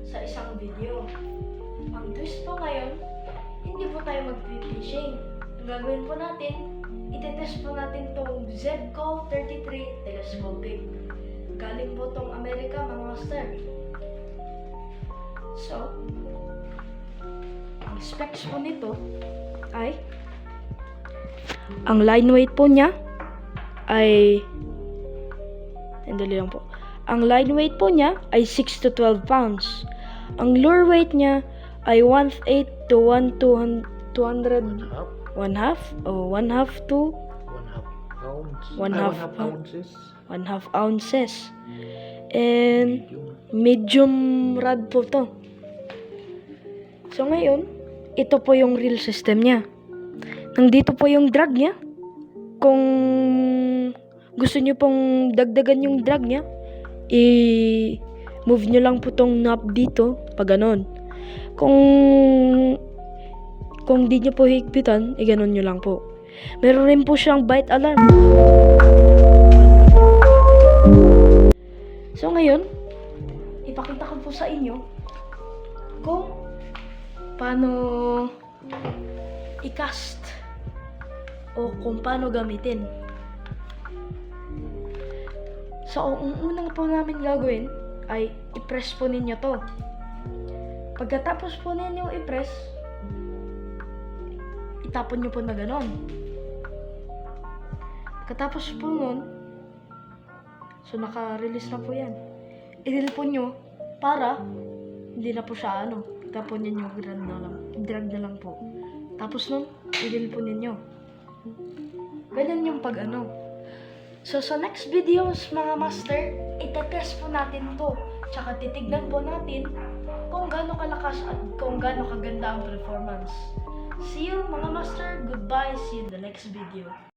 sa isang video. Ang twist po ngayon, hindi po tayo mag-fishing. Ang gagawin po natin, itetest po natin tong ZCO-33 telescopic. Galing po tong Amerika, mga master. So, ang specs po nito ay ang line weight po niya ay Ang line weight po niya ay 6 to 12 pounds. Ang lure weight niya ay 1/8 to 1/200 1/2 ounces. And medium rod po to. So ngayon, ito po yung reel system niya. Nandito po yung drag niya. Kung gusto niyo pong dagdagan yung drag niya, i-move nyo lang po tong knob dito, pag ganon. Kung di nyo po higpitan, ganon nyo lang po. Meron rin po siyang bite alarm. So ngayon, ipakita ko po sa inyo kung paano i-cast o kung paano gamitin. So, ang unang po namin gagawin ay i-press po ninyo to. Pagkatapos po ninyo i-press, itapon nyo po na ganon. Pagkatapos po nun, so naka-release na po yan. I-reel po nyo para hindi na po siya tapon nyo drag na lang po. Tapos nun, i-reel po ninyo. Ganyan yung pag So, sa next videos, mga master, itetest po natin to. Tsaka titignan po natin kung gaano kalakas at kung gaano kaganda ang performance. See you, mga master. Goodbye. See you in the next video.